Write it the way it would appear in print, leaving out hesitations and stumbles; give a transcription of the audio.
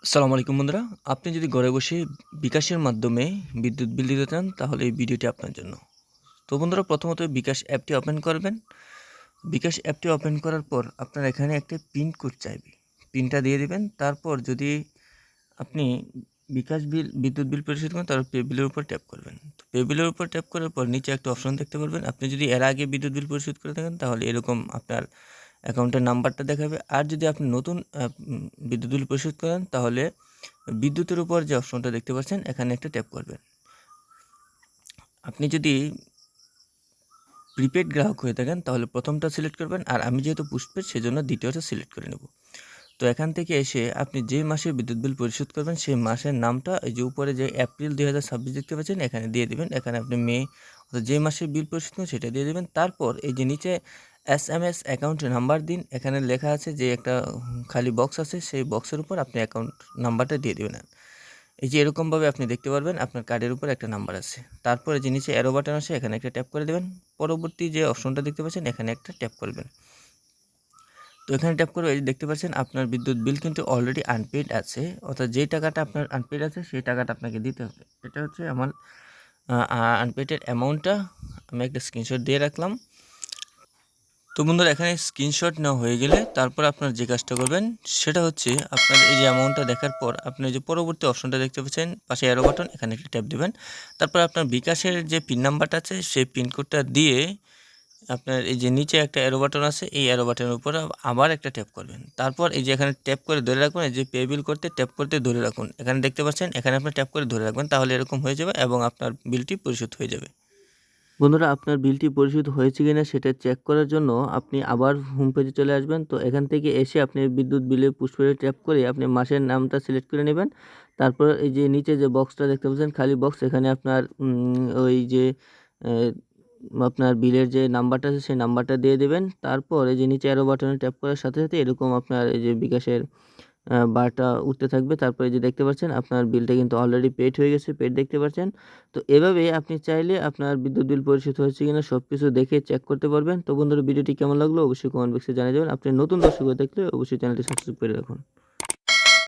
আসসালামু আলাইকুম বন্ধুরা, আপনি যদি ঘরে বসে বিকাশের মাধ্যমে বিদ্যুৎ বিল দিতে চান তাহলে এই ভিডিওটি আপনার জন্য। তো বন্ধুরা, প্রথমত বিকাশ অ্যাপটি ওপেন করবেন। বিকাশ অ্যাপটি ওপেন করার পর আপনার এখানে একটা পিন কোড চাইবে, পিনটা দিয়ে দিবেন। তারপর যদি আপনি বিকাশ বিল বিদ্যুৎ বিল পরিশোধ করেন তাহলে পে বিলের উপর ট্যাপ করবেন। তো পে বিলের উপর ট্যাপ করার পর নিচে একটা অপশন দেখতে পারবেন। আপনি যদি এর আগে বিদ্যুৎ বিল পরিশোধ করে থাকেন তাহলে এরকম আপনার অ্যাকাউন্টের নাম্বারটা দেখাবে। আর যদি আপনি নতুন বিদ্যুৎ বিল পরিশোধ করেন তাহলে বিদ্যুতের উপর যে অপশনটা দেখতে পাচ্ছেন এখানে একটা ট্যাপ করবেন। আপনি যদি প্রিপেড গ্রাহক হয়ে থাকেন তাহলে প্রথমটা সিলেক্ট করবেন, আর আমি যেহেতু পোস্টপেড সেজন্য দ্বিতীয়টা সিলেক্ট করে নেব। তো এখান থেকে এসে আপনি যে মাসে বিদ্যুৎ বিল পরিশোধ করবেন সেই মাসের নামটা এই যে উপরে যে এপ্রিল 2026 দেখতে পাচ্ছেন এখানে দিয়ে দিবেন। এখানে আপনি মে অর্থাৎ যে মাসে বিল পরিশোধ করবেন সেটা দিয়ে দেবেন। তারপর এই যে নিচে SMS অ্যাকাউন্ট নাম্বার দিন, এখানে লেখা আছে যে একটা খালি বক্স আছে, সেই বক্সের উপর আপনি অ্যাকাউন্ট নাম্বারটা দিয়ে দেবেন। এই যে এরকমভাবে আপনি দেখতে পারবেন আপনার কার্ডের উপর একটা নাম্বার আছে। তারপরে যে নিচে অ্যারো বাটন আছে এখানে একটা ট্যাপ করে দেবেন। পরবর্তী যে অপশনটা দেখতে পাচ্ছেন এখানে একটা ট্যাপ করবেন। তো এখানে ট্যাপ করে এই যে দেখতে পাচ্ছেন আপনার বিদ্যুৎ বিল কিন্তু অলরেডি আনপেইড আছে, অর্থাৎ যেই টাকাটা আপনার আনপেইড আছে সেই টাকাটা আপনাকে দিতে হবে। এটা হচ্ছে আমার আনপেইডের অ্যামাউন্টটা আমি একটা স্ক্রিনশট দিয়ে রাখলাম। তো বন্ধুরা, এখানে স্ক্রিনশট নেওয়া হয়ে গেলে তারপর আপনার যে কাজটা করবেন সেটা হচ্ছে আপনার এই যে অ্যামাউন্টটা দেখার পর আপনি যে পরবর্তী অপশনটা দেখতে পাচ্ছেন পাশে অ্যারো বাটন, এখানে একটা ট্যাপ দেবেন। তারপর আপনার বিকাশের যে পিন নাম্বারটা আছে সেই পিন কোডটা দিয়ে আপনার এই যে নিচে একটা অ্যারো বাটন আছে এই অ্যারো বাটনের উপর আবার একটা ট্যাপ করবেন। তারপর এই যে এখানে ট্যাপ করে ধরে রাখবেন, এই যে পে বিল করতে ট্যাপ করতে ধরে রাখুন, এখানে দেখতে পাচ্ছেন এখানে আপনি ট্যাপ করে ধরে রাখবেন, তাহলে এরকম হয়ে যাবে এবং আপনার বিলটি পরিশোধ হয়ে যাবে। বন্ধুরা, আপনার বিলটি পরিশোধ হয়েছে কিনা সেটা চেক করার জন্য আপনি আবার হোম পেজে চলে আসবেন। তো এখান থেকে এসে আপনি বিদ্যুৎ বিলে পুষ্পে ট্যাপ করে আপনি মাসের নামটা সিলেক্ট করে নেবেন। তারপর এই যে নিচে যে বক্সটা দেখতে পাচ্ছেন খালি বক্স, এখানে আপনার ওই যে আপনার বিলের যে নাম্বারটা আছে সেই নাম্বারটা দিয়ে দেবেন। তারপর এই যে নিচে অ্যারো বাটনে ট্যাপ করার সাথে সাথে এরকম আপনার এই যে বিকাশের বারটা উঠতে থাকবে। তারপরে যে দেখতে পাচ্ছেন আপনার বিলটা কিন্তু অলরেডি পেড হয়ে গেছে, পেড দেখতে পাচ্ছেন। তো এভাবে আপনি চাইলে আপনার বিদ্যুৎ বিল পরিশোধ হয়েছে কিনা সব কিছু দেখে চেক করতে পারবেন। তো বন্ধুরা, ভিডিওটি কেমন লাগলো অবশ্যই কমেন্ট বক্সে জানিয়ে দেবেন। আপনি নতুন দর্শক হয়ে থাকলে অবশ্যই চ্যানেলটি সাবস্ক্রাইব করে রাখুন।